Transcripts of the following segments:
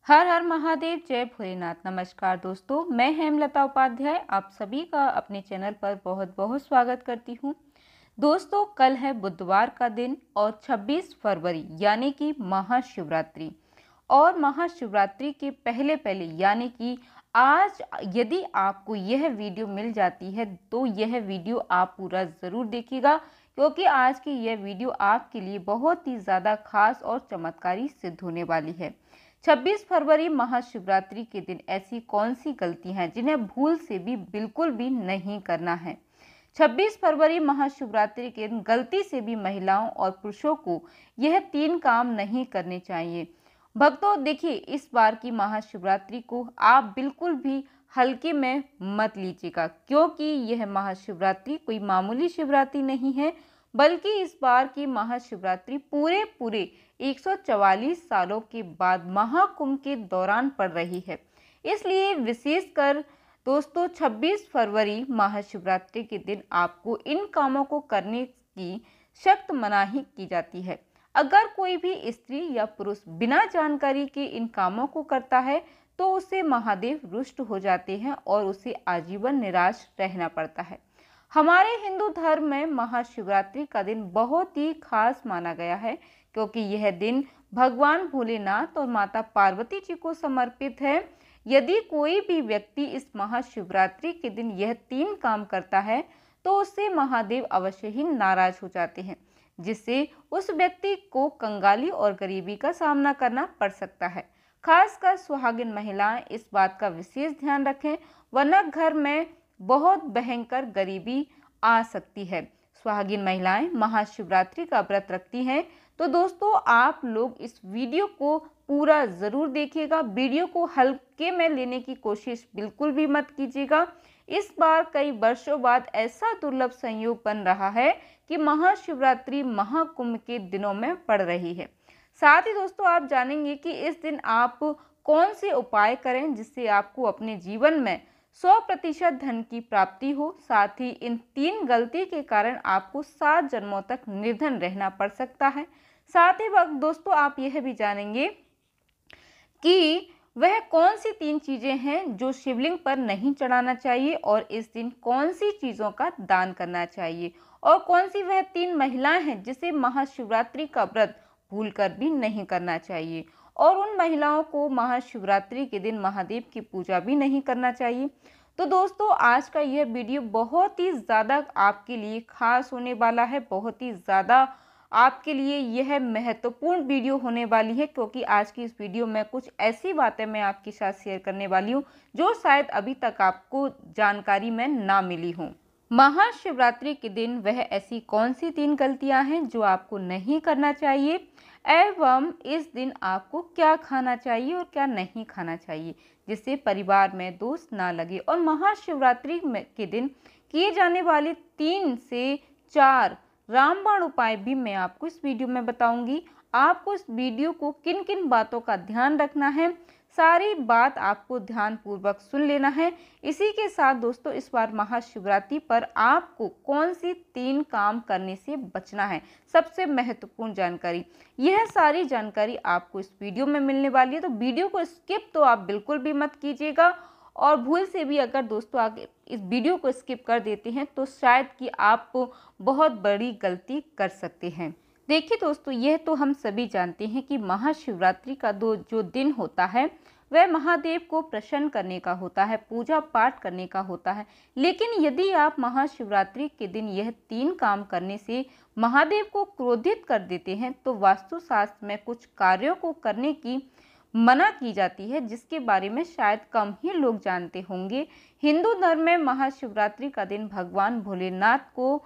हर हर महादेव, जय भोलेनाथ। नमस्कार दोस्तों, मैं हेमलता उपाध्याय आप सभी का अपने चैनल पर बहुत बहुत स्वागत करती हूँ। दोस्तों, कल है बुधवार का दिन और 26 फरवरी यानी कि महाशिवरात्रि। और महाशिवरात्रि के पहले पहले यानी कि आज यदि आपको यह वीडियो मिल जाती है तो यह वीडियो आप पूरा ज़रूर देखिएगा, क्योंकि आज की यह वीडियो आपके लिए बहुत ही ज़्यादा खास और चमत्कारी सिद्ध होने वाली है। 26 फरवरी महाशिवरात्रि के दिन ऐसी कौन सी गलती हैं जिन्हें भूल से भी बिल्कुल भी नहीं करना है। 26 फरवरी महाशिवरात्रि के दिन गलती से भी महिलाओं और पुरुषों को यह 3 काम नहीं करने चाहिए। भक्तों, देखिए, इस बार की महाशिवरात्रि को आप बिल्कुल भी हल्के में मत लीजिएगा, क्योंकि यह महाशिवरात्रि कोई मामूली शिवरात्रि नहीं है, बल्कि इस बार की महाशिवरात्रि पूरे 144 सालों के बाद महाकुंभ के दौरान पड़ रही है। इसलिए विशेषकर दोस्तों 26 फरवरी महाशिवरात्रि के दिन आपको इन कामों को करने की सख्त मनाही की जाती है। अगर कोई भी स्त्री या पुरुष बिना जानकारी के इन कामों को करता है तो उसे महादेव रुष्ट हो जाते हैं और उसे आजीवन निराश रहना पड़ता है। हमारे हिंदू धर्म में महाशिवरात्रि का दिन बहुत ही खास माना गया है, क्योंकि यह दिन भगवान भोलेनाथ और माता पार्वती जी को समर्पित है। यदि कोई भी व्यक्ति इस महाशिवरात्रि के दिन यह 3 काम करता है तो उससे महादेव अवश्य ही नाराज हो जाते हैं, जिससे उस व्यक्ति को कंगाली और गरीबी का सामना करना पड़ सकता है। खासकर सुहागिन महिलाएं इस बात का विशेष ध्यान रखें, वरना घर में बहुत भयंकर गरीबी आ सकती है। सुहागिन महिलाएं महाशिवरात्रि का व्रत रखती हैं, तो दोस्तों आप लोग इस वीडियो को पूरा ज़रूर देखिएगा। वीडियो को हल्के में लेने की कोशिश बिल्कुल भी मत कीजिएगा। इस बार कई वर्षों बाद ऐसा दुर्लभ संयोग बन रहा है कि महाशिवरात्रि महाकुंभ के दिनों में पड़ रही है। साथ ही दोस्तों आप जानेंगे कि इस दिन आप कौन से उपाय करें जिससे आपको अपने जीवन में 100% धन की प्राप्ति हो। साथ ही इन 3 गलती के कारण आपको 7 जन्मों तक निर्धन रहना पड़ सकता है। साथ ही वक्त दोस्तों आप यह भी जानेंगे कि वह कौन सी 3 चीजें हैं जो शिवलिंग पर नहीं चढ़ाना चाहिए और इस दिन कौन सी चीजों का दान करना चाहिए, और कौन सी वह 3 महिलाएं हैं जिसे महाशिवरात्रि का व्रत भूलकर भी नहीं करना चाहिए, और उन महिलाओं को महाशिवरात्रि के दिन महादेव की पूजा भी नहीं करना चाहिए। तो दोस्तों आज का यह वीडियो बहुत ही ज़्यादा आपके लिए खास होने वाला है, बहुत ही ज़्यादा आपके लिए यह महत्वपूर्ण वीडियो होने वाली है, क्योंकि आज की इस वीडियो में कुछ ऐसी बातें मैं आपके साथ शेयर करने वाली हूँ जो शायद अभी तक आपको जानकारी में ना मिली हो। महाशिवरात्रि के दिन वह ऐसी कौन सी 3 गलतियां हैं जो आपको नहीं करना चाहिए, एवं इस दिन आपको क्या खाना चाहिए और क्या नहीं खाना चाहिए, जिससे परिवार में दोष ना लगे। और महाशिवरात्रि के दिन किए जाने वाले 3 से 4 रामबाण उपाय भी मैं आपको इस वीडियो में बताऊंगी। आपको इस वीडियो को किन किन बातों का ध्यान रखना है, सारी बात आपको ध्यानपूर्वक सुन लेना है। इसी के साथ दोस्तों इस बार महाशिवरात्रि पर आपको कौन सी 3 काम करने से बचना है, सबसे महत्वपूर्ण जानकारी, यह सारी जानकारी आपको इस वीडियो में मिलने वाली है। तो वीडियो को स्किप तो आप बिल्कुल भी मत कीजिएगा, और भूल से भी अगर दोस्तों आगे इस वीडियो को स्किप कर देते हैं तो शायद कि आप बहुत बड़ी गलती कर सकते हैं। देखिए दोस्तों, यह तो हम सभी जानते हैं कि महाशिवरात्रि का जो दिन होता है वह महादेव को प्रसन्न करने का होता है, पूजा पाठ करने का होता है। लेकिन यदि आप महाशिवरात्रि के दिन यह 3 काम करने से महादेव को क्रोधित कर देते हैं तो वास्तुशास्त्र में कुछ कार्यों को करने की मना की जाती है, जिसके बारे में शायद कम ही लोग जानते होंगे। हिंदू धर्म में महाशिवरात्रि का दिन भगवान भोलेनाथ को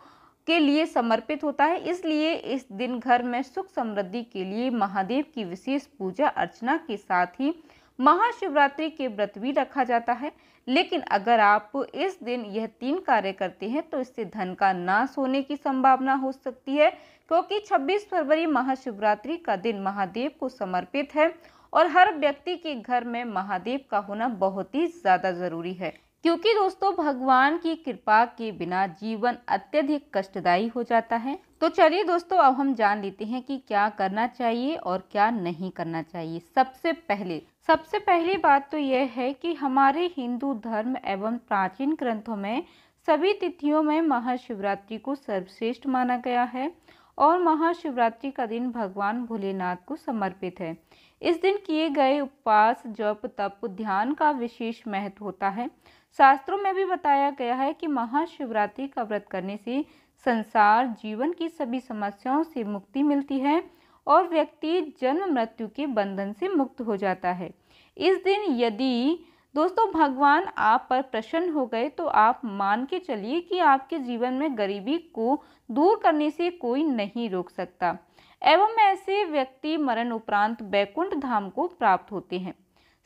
के लिए समर्पित होता है, इसलिए इस दिन घर में सुख समृद्धि के लिए महादेव की विशेष पूजा अर्चना के साथ ही महाशिवरात्रि के व्रत भी रखा जाता है। लेकिन अगर आप इस दिन यह 3 कार्य करते हैं तो इससे धन का नाश होने की संभावना हो सकती है, क्योंकि 26 फरवरी महाशिवरात्रि का दिन महादेव को समर्पित है और हर व्यक्ति के घर में महादेव का होना बहुत ही ज़्यादा ज़रूरी है, क्योंकि दोस्तों भगवान की कृपा के बिना जीवन अत्यधिक कष्टदायी हो जाता है। तो चलिए दोस्तों, अब हम जान लेते हैं कि क्या करना चाहिए और क्या नहीं करना चाहिए। सबसे पहली बात तो यह है कि हमारे हिंदू धर्म एवं प्राचीन ग्रंथों में सभी तिथियों में महाशिवरात्रि को सर्वश्रेष्ठ माना गया है और महाशिवरात्रि का दिन भगवान भोलेनाथ को समर्पित है। इस दिन किए गए उपवास, जप, तप, ध्यान का विशेष महत्व होता है। शास्त्रों में भी बताया गया है कि महाशिवरात्रि का व्रत करने से संसार जीवन की सभी समस्याओं से मुक्ति मिलती है और व्यक्ति जन्म मृत्यु के बंधन से मुक्त हो जाता है। इस दिन यदि दोस्तों भगवान आप पर प्रसन्न हो गए तो आप मान के चलिए कि आपके जीवन में गरीबी को दूर करने से कोई नहीं रोक सकता एवं ऐसे व्यक्ति मरण उपरांत वैकुंठ धाम को प्राप्त होते हैं।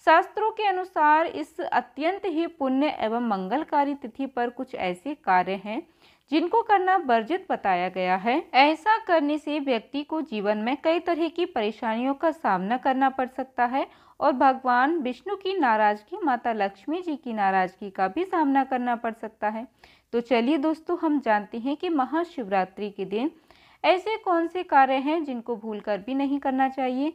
शास्त्रों के अनुसार इस अत्यंत ही पुण्य एवं मंगलकारी तिथि पर कुछ ऐसे कार्य हैं जिनको करना वर्जित बताया गया है। ऐसा करने से व्यक्ति को जीवन में कई तरह की परेशानियों का सामना करना पड़ सकता है और भगवान विष्णु की नाराजगी, माता लक्ष्मी जी की नाराजगी का भी सामना करना पड़ सकता है। तो चलिए दोस्तों, हम जानते हैं कि महाशिवरात्रि के दिन ऐसे कौन से कार्य हैं जिनको भूलकर भी नहीं करना चाहिए।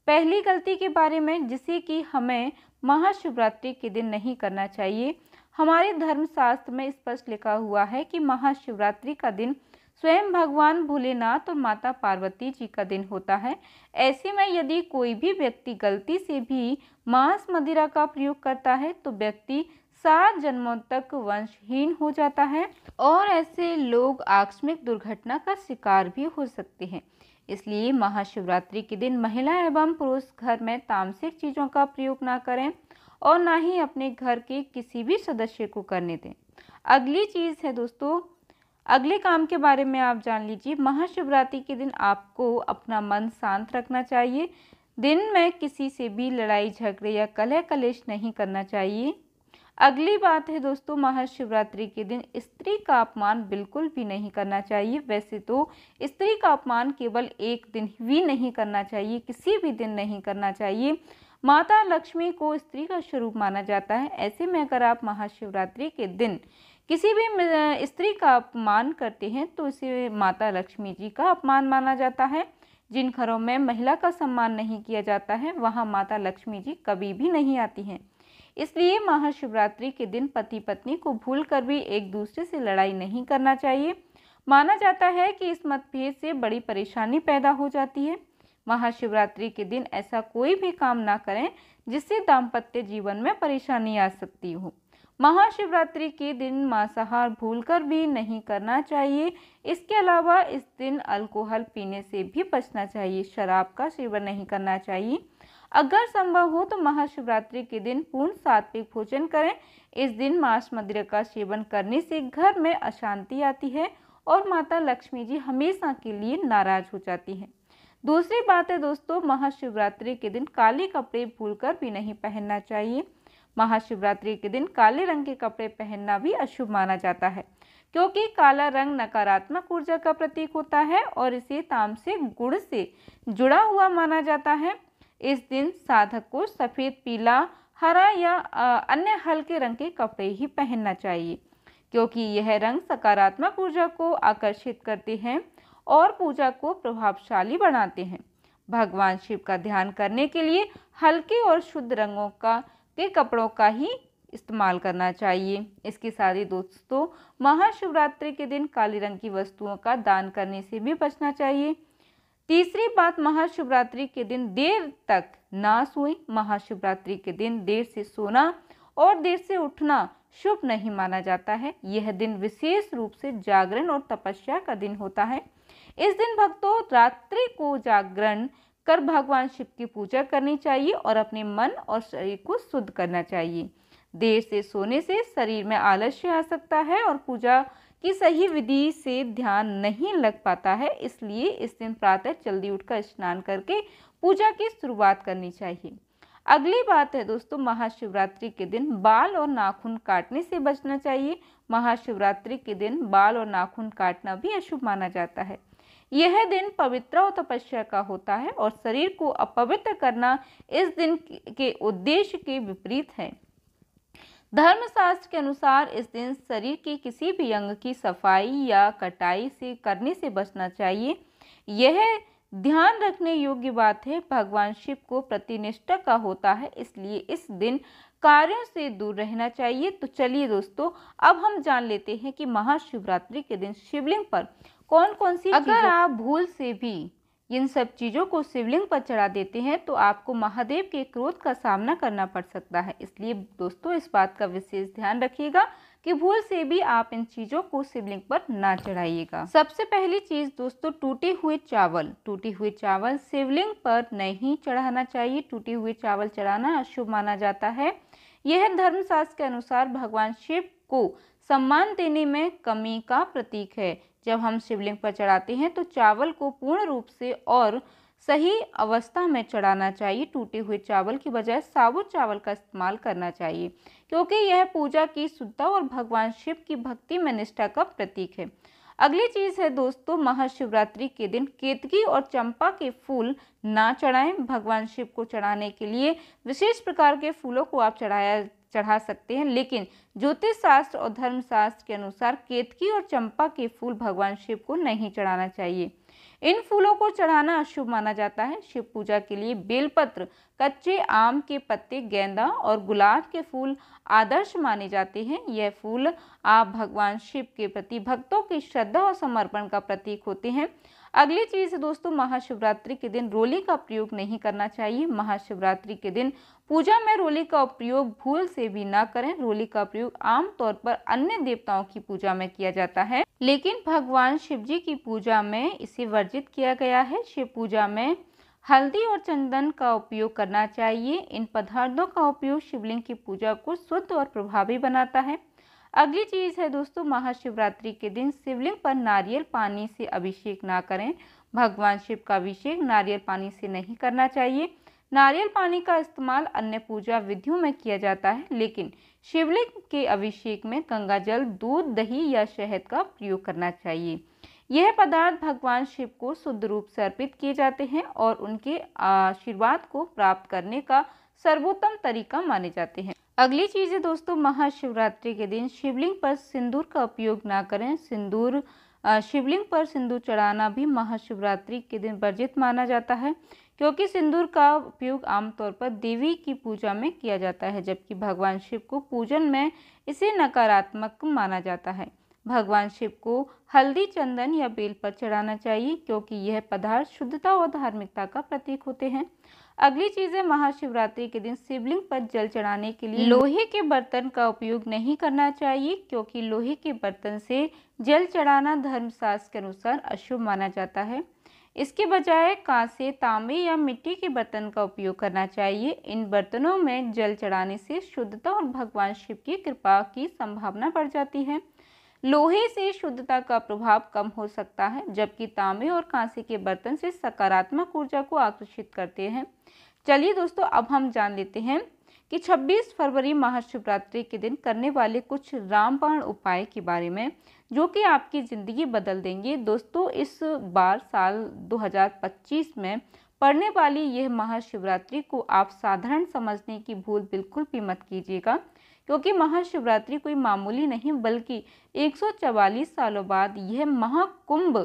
पहली गलती के बारे में जिसे कि हमें महाशिवरात्रि के दिन नहीं करना चाहिए, हमारे धर्मशास्त्र में स्पष्ट लिखा हुआ है कि महाशिवरात्रि का दिन स्वयं भगवान भोलेनाथ और माता पार्वती जी का दिन होता है। ऐसे में यदि कोई भी व्यक्ति गलती से भी मांस मदिरा का प्रयोग करता है तो व्यक्ति 7 जन्मों तक वंशहीन हो जाता है और ऐसे लोग आकस्मिक दुर्घटना का शिकार भी हो सकते हैं। इसलिए महाशिवरात्रि के दिन महिला एवं पुरुष घर में तामसिक चीज़ों का प्रयोग ना करें और ना ही अपने घर के किसी भी सदस्य को करने दें। अगली चीज़ है दोस्तों, अगले काम के बारे में आप जान लीजिए। महाशिवरात्रि के दिन आपको अपना मन शांत रखना चाहिए। दिन में किसी से भी लड़ाई झगड़े या कलह कलेश नहीं करना चाहिए। अगली बात है दोस्तों, महाशिवरात्रि के दिन स्त्री का अपमान बिल्कुल भी नहीं करना चाहिए। वैसे तो स्त्री का अपमान केवल एक दिन भी नहीं करना चाहिए, किसी भी दिन नहीं करना चाहिए। माता लक्ष्मी को स्त्री का स्वरूप माना जाता है। ऐसे में अगर आप महाशिवरात्रि के दिन किसी भी स्त्री का अपमान करते हैं तो इसे माता लक्ष्मी जी का अपमान माना जाता है। जिन घरों में महिला का सम्मान नहीं किया जाता है वहां माता लक्ष्मी जी कभी भी नहीं आती हैं। इसलिए महाशिवरात्रि के दिन पति पत्नी को भूलकर भी एक दूसरे से लड़ाई नहीं करना चाहिए। माना जाता है कि इस मतभेद से बड़ी परेशानी पैदा हो जाती है। महाशिवरात्रि के दिन ऐसा कोई भी काम ना करें जिससे दाम्पत्य जीवन में परेशानी आ सकती हो। महाशिवरात्रि के दिन मांसाहार भूलकर भी नहीं करना चाहिए। इसके अलावा इस दिन अल्कोहल पीने से भी बचना चाहिए, शराब का सेवन नहीं करना चाहिए। अगर संभव हो तो महाशिवरात्रि के दिन पूर्ण सात्विक भोजन करें। इस दिन मांस मदिरा का सेवन करने से घर में अशांति आती है और माता लक्ष्मी जी हमेशा के लिए नाराज हो जाती हैं। दूसरी बात है दोस्तों, महाशिवरात्रि के दिन काले कपड़े भूलकर भी नहीं पहनना चाहिए। महाशिवरात्रि के दिन काले रंग के कपड़े पहनना भी अशुभ माना जाता है क्योंकि काला रंग नकारात्मक ऊर्जा का प्रतीक होता है और इसे तामसिक गुण से जुड़ा हुआ माना जाता है। इस दिन साधक को सफ़ेद, पीला, हरा या अन्य हल्के रंग के कपड़े ही पहनना चाहिए क्योंकि यह रंग सकारात्मक ऊर्जा को आकर्षित करते हैं और पूजा को प्रभावशाली बनाते हैं। भगवान शिव का ध्यान करने के लिए हल्के और शुद्ध रंगों के कपड़ों का ही इस्तेमाल करना चाहिए। इसके साथ ही दोस्तों, महाशिवरात्रि के दिन काले रंग की वस्तुओं का दान करने से भी बचना चाहिए। तीसरी बात, महाशिवरात्रि के दिन देर तक ना सोएं। महाशिवरात्रि के दिन देर से सोना और देर से उठना शुभ नहीं माना जाता है। यह दिन विशेष रूप से जागरण और तपस्या का दिन होता है। इस दिन भक्तों रात्रि को जागरण कर भगवान शिव की पूजा करनी चाहिए और अपने मन और शरीर को शुद्ध करना चाहिए। देर से सोने से शरीर में आलस्य आ सकता है और पूजा की सही विधि से ध्यान नहीं लग पाता है। इसलिए इस दिन प्रातः जल्दी उठकर स्नान करके पूजा की शुरुआत करनी चाहिए। अगली बात है दोस्तों, महाशिवरात्रि के दिन बाल और नाखून काटने से बचना चाहिए। महाशिवरात्रि के दिन बाल और नाखून काटना भी अशुभ माना जाता है। यह दिन पवित्र और तपस्या का होता है और शरीर को अपवित्र करना इस दिन के उद्देश्य के विपरीत है। धर्मशास्त्र के अनुसार इस दिन शरीर के किसी भी अंग की सफाई या कटाई से करने से बचना चाहिए। यह ध्यान रखने योग्य बात है। भगवान शिव को प्रतिनिष्ठा का होता है, इसलिए इस दिन कार्यों से दूर रहना चाहिए। तो चलिए दोस्तों, अब हम जान लेते हैं कि महाशिवरात्रि के दिन शिवलिंग पर कौन कौन सी अगर आप भूल से भी इन सब चीज़ों को शिवलिंग पर चढ़ा देते हैं तो आपको महादेव के क्रोध का सामना करना पड़ सकता है। इसलिए दोस्तों, इस बात का विशेष ध्यान रखिएगा कि भूल से भी आप इन चीज़ों को शिवलिंग पर ना चढ़ाइएगा। सबसे पहली चीज़ दोस्तों, टूटे हुए चावल शिवलिंग पर नहीं चढ़ाना चाहिए। टूटे हुए चावल चढ़ाना अशुभ माना जाता है। यह धर्मशास्त्र के अनुसार भगवान शिव को सम्मान देने में कमी का प्रतीक है। जब हम शिवलिंग पर चढ़ाते हैं तो चावल को पूर्ण रूप से और सही अवस्था में चढ़ाना चाहिए। टूटे हुए चावल की बजाय साबुत चावल का इस्तेमाल करना चाहिए, क्योंकि यह पूजा की शुद्धता और भगवान शिव की भक्ति में निष्ठा का प्रतीक है। अगली चीज़ है दोस्तों, महाशिवरात्रि के दिन केतकी और चंपा के फूल ना चढ़ाएं। भगवान शिव को चढ़ाने के लिए विशेष प्रकार के फूलों को आप चढ़ा सकते हैं, लेकिन ज्योतिष शास्त्र और धर्मशास्त्र के अनुसार केतकी और चंपा के फूल भगवान शिव को नहीं चढ़ाना चाहिए। इन फूलों को चढ़ाना अशुभ माना जाता है। शिव पूजा के लिए बेलपत्र, कच्चे आम के पत्ते, गेंदा और गुलाब के फूल आदर्श माने जाते हैं। यह फूल आप भगवान शिव के प्रति भक्तों की श्रद्धा और समर्पण का प्रतीक होते हैं। अगली चीज़ है दोस्तों, महाशिवरात्रि के दिन रोली का प्रयोग नहीं करना चाहिए। महाशिवरात्रि के दिन पूजा में रोली का प्रयोग भूल से भी ना करें। रोली का प्रयोग आमतौर पर अन्य देवताओं की पूजा में किया जाता है, लेकिन भगवान शिव जी की पूजा में इसे वर्जित किया गया है। शिव पूजा में हल्दी और चंदन का उपयोग करना चाहिए। इन पदार्थों का उपयोग शिवलिंग की पूजा को शुद्ध और प्रभावी बनाता है। अगली चीज़ है दोस्तों, महाशिवरात्रि के दिन शिवलिंग पर नारियल पानी से अभिषेक ना करें। भगवान शिव का अभिषेक नारियल पानी से नहीं करना चाहिए। नारियल पानी का इस्तेमाल अन्य पूजा विधियों में किया जाता है, लेकिन शिवलिंग के अभिषेक में गंगा जल, दूध, दही या शहद का प्रयोग करना चाहिए। यह पदार्थ भगवान शिव को शुद्ध रूप से अर्पित किए जाते हैं और उनके आशीर्वाद को प्राप्त करने का सर्वोत्तम तरीका माने जाते हैं। अगली चीज़ है दोस्तों, महाशिवरात्रि के दिन शिवलिंग पर सिंदूर का उपयोग ना करें। शिवलिंग पर सिंदूर चढ़ाना भी महाशिवरात्रि के दिन वर्जित माना जाता है, क्योंकि सिंदूर का उपयोग आमतौर पर देवी की पूजा में किया जाता है, जबकि भगवान शिव को पूजन में इसे नकारात्मक माना जाता है। भगवान शिव को हल्दी, चंदन या बेल पर चढ़ाना चाहिए, क्योंकि यह पदार्थ शुद्धता और धार्मिकता का प्रतीक होते हैं। अगली चीज़ है, महाशिवरात्रि के दिन शिवलिंग पर जल चढ़ाने के लिए लोहे के बर्तन का उपयोग नहीं करना चाहिए, क्योंकि लोहे के बर्तन से जल चढ़ाना धर्मशास्त्र के अनुसार अशुभ माना जाता है। इसके बजाय कांसे, तांबे या मिट्टी के बर्तन का उपयोग करना चाहिए। इन बर्तनों में जल चढ़ाने से शुद्धता और भगवान शिव की कृपा की संभावना बढ़ जाती है। लोहे से शुद्धता का प्रभाव कम हो सकता है, जबकि तांबे और कांसे के बर्तन से सकारात्मक ऊर्जा को आकर्षित करते हैं। चलिए दोस्तों, अब हम जान लेते हैं कि 26 फरवरी महाशिवरात्रि के दिन करने वाले कुछ रामबाण उपाय के बारे में, जो कि आपकी ज़िंदगी बदल देंगे। दोस्तों, इस बार साल 2025 में पड़ने वाली यह महाशिवरात्रि को आप साधारण समझने की भूल बिल्कुल भी मत कीजिएगा, क्योंकि महाशिवरात्रि कोई मामूली नहीं बल्कि 144 सालों बाद यह महाकुंभ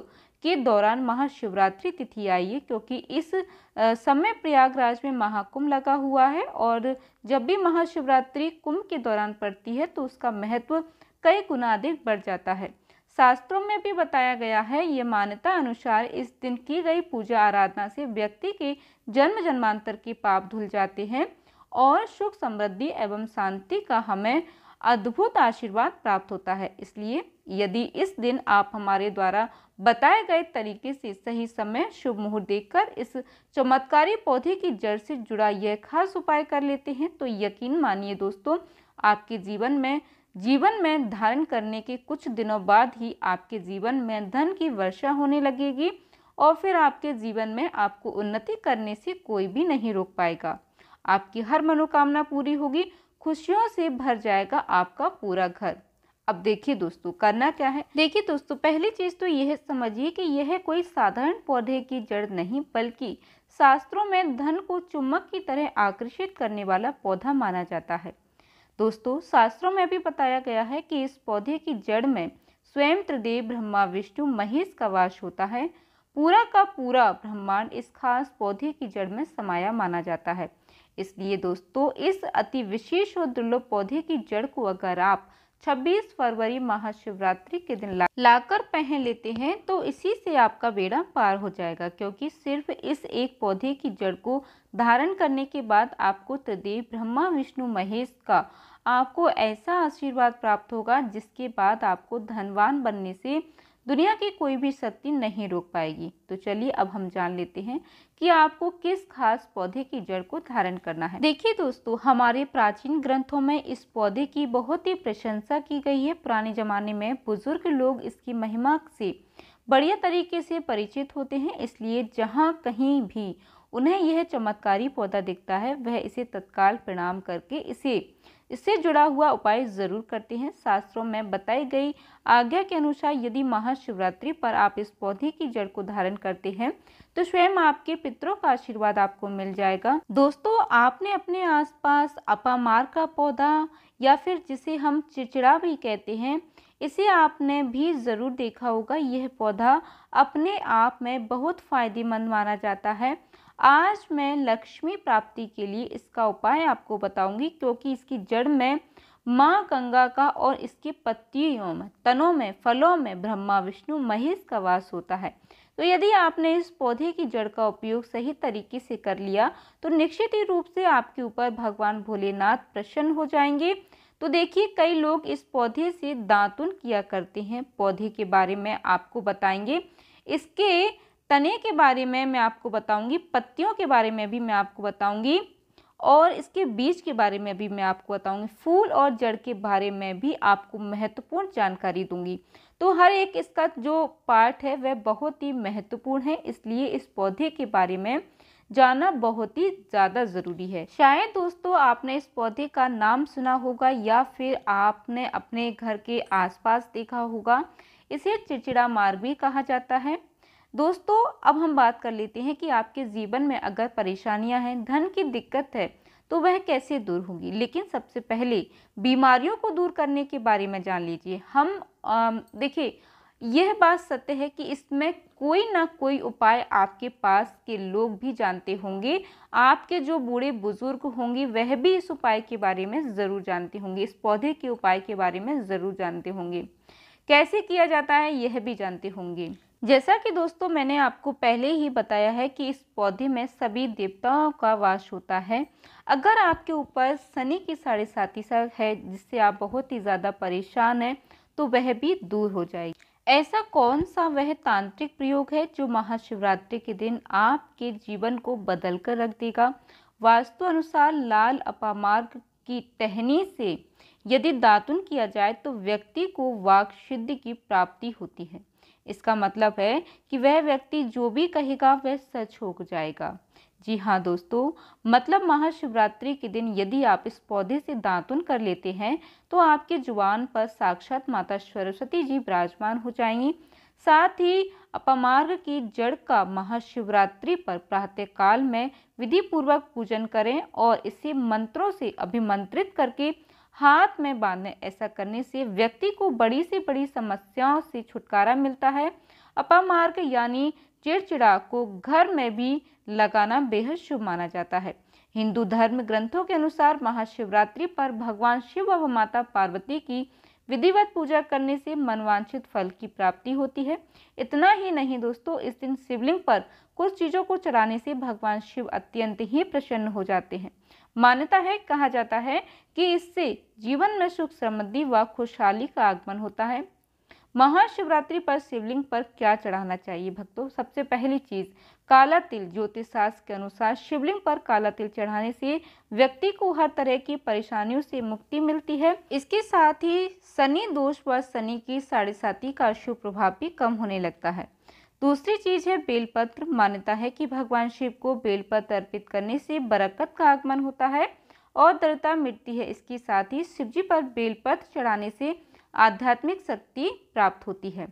के दौरान महाशिवरात्रि तिथि आई है, क्योंकि इस समय प्रयागराज में महाकुंभ लगा हुआ है और जब भी महाशिवरात्रि कुंभ के दौरान पड़ती है तो उसका महत्व कई गुना अधिक बढ़ जाता है। शास्त्रों में भी बताया गया है, ये मान्यता अनुसार इस दिन की गई पूजा आराधना से व्यक्ति के जन्म जन्मांतर के पाप धुल जाते हैं और सुख, समृद्धि एवं शांति का हमें अद्भुत आशीर्वाद प्राप्त होता है। इसलिए यदि इस दिन आप हमारे द्वारा बताए गए तरीके से सही समय, शुभ मुहूर्त देखकर इस चमत्कारी पौधे की जड़ से जुड़ा यह खास उपाय कर लेते हैं, तो यकीन मानिए दोस्तों, आपके जीवन में धारण करने के कुछ दिनों बाद ही आपके जीवन में धन की वर्षा होने लगेगी और फिर आपके जीवन में आपको उन्नति करने से कोई भी नहीं रोक पाएगा। आपकी हर मनोकामना पूरी होगी, खुशियों से भर जाएगा आपका पूरा घर। अब देखिए दोस्तों, करना क्या है। देखिए दोस्तों, पहली चीज़ तो यह समझिए कि यह कोई साधारण पौधे की जड़ नहीं, बल्कि शास्त्रों में धन को चुम्बक की तरह आकर्षित करने वाला पौधा माना जाता है। दोस्तों, शास्त्रों में भी बताया गया है कि इस पौधे की जड़ में स्वयं त्रिदेव ब्रह्मा विष्णु महेश का वास होता है। पूरा का पूरा ब्रह्मांड इस खास पौधे की जड़ में समाया माना जाता है। इसलिए दोस्तों, इस अति विशेष और दुर्लभ पौधे की जड़ को अगर आप 26 फरवरी महाशिवरात्रि के दिन लाकर पहन लेते हैं तो इसी से आपका बेड़ा पार हो जाएगा, क्योंकि सिर्फ इस एक पौधे की जड़ को धारण करने के बाद आपको त्रिदेव ब्रह्मा विष्णु महेश का आपको ऐसा आशीर्वाद प्राप्त होगा जिसके बाद आपको धनवान बनने से दुनिया की कोई भी शक्ति नहीं रोक पाएगी। तो चलिए अब हम जान लेते हैं कि आपको किस खास पौधे की जड़ को धारण करना है। देखिए दोस्तों, हमारे प्राचीन ग्रंथों में इस पौधे की बहुत ही प्रशंसा की गई है। पुराने जमाने में बुजुर्ग लोग इसकी महिमा से बढ़िया तरीके से परिचित होते हैं, इसलिए जहाँ कहीं भी उन्हें यह चमत्कारी पौधा दिखता है वह इसे तत्काल प्रणाम करके इससे जुड़ा हुआ उपाय जरूर करते हैं। शास्त्रों में बताई गई आज्ञा के अनुसार यदि महाशिवरात्रि पर आप इस पौधे की जड़ को धारण करते हैं तो स्वयं आपके पितरों का आशीर्वाद आपको मिल जाएगा। दोस्तों, आपने अपने आसपास अपामार का पौधा या फिर जिसे हम चिचिड़ा भी कहते हैं, इसे आपने भी जरूर देखा होगा। यह पौधा अपने आप में बहुत फायदेमंद माना जाता है। आज मैं लक्ष्मी प्राप्ति के लिए इसका उपाय आपको बताऊंगी, क्योंकि इसकी जड़ में माँ गंगा का और इसके पत्तियों में, तनों में, फलों में ब्रह्मा विष्णु महेश का वास होता है। तो यदि आपने इस पौधे की जड़ का उपयोग सही तरीके से कर लिया तो निश्चित ही रूप से आपके ऊपर भगवान भोलेनाथ प्रसन्न हो जाएंगे। तो देखिए, कई लोग इस पौधे से दातुन किया करते हैं। पौधे के बारे में आपको बताएंगे, इसके तने के बारे में मैं आपको बताऊंगी, पत्तियों के बारे में भी मैं आपको बताऊंगी और इसके बीज के बारे में भी मैं आपको बताऊंगी, फूल और जड़ के बारे में भी आपको महत्वपूर्ण जानकारी दूंगी। तो हर एक इसका जो पार्ट है वह बहुत ही महत्वपूर्ण है, इसलिए इस पौधे के बारे में जानना बहुत ही ज़्यादा ज़रूरी है। शायद दोस्तों आपने इस पौधे का नाम सुना होगा या फिर आपने अपने घर के आसपास देखा होगा। इसे चिचिड़ा मार्ग भी कहा जाता है। दोस्तों, अब हम बात कर लेते हैं कि आपके जीवन में अगर परेशानियां हैं, धन की दिक्कत है तो वह कैसे दूर होगी। लेकिन सबसे पहले बीमारियों को दूर करने के बारे में जान लीजिए। देखिए, यह बात सत्य है कि इसमें कोई ना कोई उपाय आपके पास के लोग भी जानते होंगे। आपके जो बूढ़े बुजुर्ग होंगे वह भी इस उपाय के बारे में ज़रूर जानते होंगे, इस पौधे के उपाय के बारे में ज़रूर जानते होंगे, कैसे किया जाता है यह भी जानते होंगे। जैसा कि दोस्तों मैंने आपको पहले ही बताया है कि इस पौधे में सभी देवताओं का वास होता है। अगर आपके ऊपर शनि की 7.5 है जिससे आप बहुत ही ज़्यादा परेशान हैं तो वह भी दूर हो जाएगी। ऐसा कौन सा वह तांत्रिक प्रयोग है जो महाशिवरात्रि के दिन आपके जीवन को बदल कर रख देगा। वास्तु अनुसार लाल अपामार्ग की टहनी से यदि दातुन किया जाए तो व्यक्ति को वाक सिद्धि की प्राप्ति होती है। इसका मतलब है कि वह व्यक्ति जो भी कहेगा वह सच हो जाएगा। जी हाँ दोस्तों, मतलब महाशिवरात्रि के दिन यदि आप इस पौधे से दातुन कर लेते हैं तो आपके जुबान पर साक्षात माता सरस्वती जी विराजमान हो जाएंगी। साथ ही अपमार्ग की जड़ का महाशिवरात्रि पर प्रातः काल में विधि पूर्वक पूजन करें और इसे मंत्रों से अभिमंत्रित करके हाथ में बांधें। ऐसा करने से व्यक्ति को बड़ी से बड़ी समस्याओं से छुटकारा मिलता है। अपमार्ग यानी चिड़चिड़ा को घर में भी लगाना बेहद शुभ माना जाता है। हिंदू धर्म ग्रंथों के अनुसार महाशिवरात्रि पर भगवान शिव व माता पार्वती की विधिवत पूजा करने से मनवांछित फल की प्राप्ति होती है। इतना ही नहीं दोस्तों, इस दिन शिवलिंग पर कुछ चीजों को चढ़ाने से भगवान शिव अत्यंत ही प्रसन्न हो जाते हैं। मान्यता है, कहा जाता है कि इससे जीवन में सुख समृद्धि व खुशहाली का आगमन होता है। महाशिवरात्रि पर शिवलिंग पर क्या चढ़ाना चाहिए भक्तों? सबसे पहली चीज काला तिल। ज्योतिष शास्त्र के अनुसार शिवलिंग पर काला तिल चढ़ाने से व्यक्ति को हर तरह की परेशानियों से मुक्ति मिलती है। इसके साथ ही शनि दोष व शनि की 7.5 का अशुभ प्रभाव भी कम होने लगता है। दूसरी चीज है बेलपत्र। मान्यता है कि भगवान शिव को बेलपत्र अर्पित करने से बरकत का आगमन होता है और दरिद्रता मिटती है। इसके साथ ही शिवजी पर बेलपत्र चढ़ाने से आध्यात्मिक शक्ति प्राप्त होती है।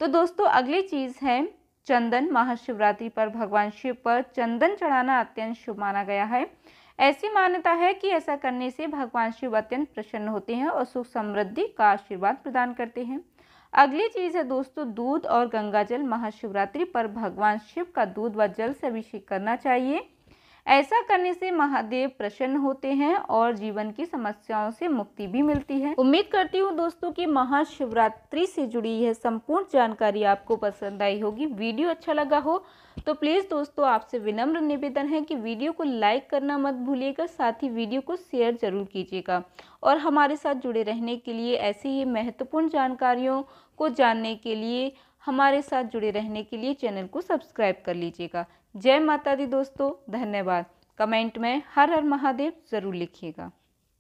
तो दोस्तों अगली चीज है चंदन। महाशिवरात्रि पर भगवान शिव पर चंदन चढ़ाना अत्यंत शुभ माना गया है। ऐसी मान्यता है कि ऐसा करने से भगवान शिव अत्यंत प्रसन्न होते हैं और सुख समृद्धि का आशीर्वाद प्रदान करते हैं। अगली चीज़ है दोस्तों दूध और गंगाजल। महाशिवरात्रि पर भगवान शिव का दूध व जल से अभिषेक करना चाहिए। ऐसा करने से महादेव प्रसन्न होते हैं और जीवन की समस्याओं से मुक्ति भी मिलती है। उम्मीद करती हूँ दोस्तों कि महाशिवरात्रि से जुड़ी यह संपूर्ण जानकारी आपको पसंद आई होगी। वीडियो अच्छा लगा हो तो प्लीज़ दोस्तों आपसे विनम्र निवेदन है कि वीडियो को लाइक करना मत भूलिएगा, साथ ही वीडियो को शेयर जरूर कीजिएगा और हमारे साथ जुड़े रहने के लिए, ऐसी ही महत्वपूर्ण जानकारियों को जानने के लिए, हमारे साथ जुड़े रहने के लिए चैनल को सब्सक्राइब कर लीजिएगा। जय माता दी दोस्तों, धन्यवाद। कमेंट में हर हर महादेव ज़रूर लिखिएगा।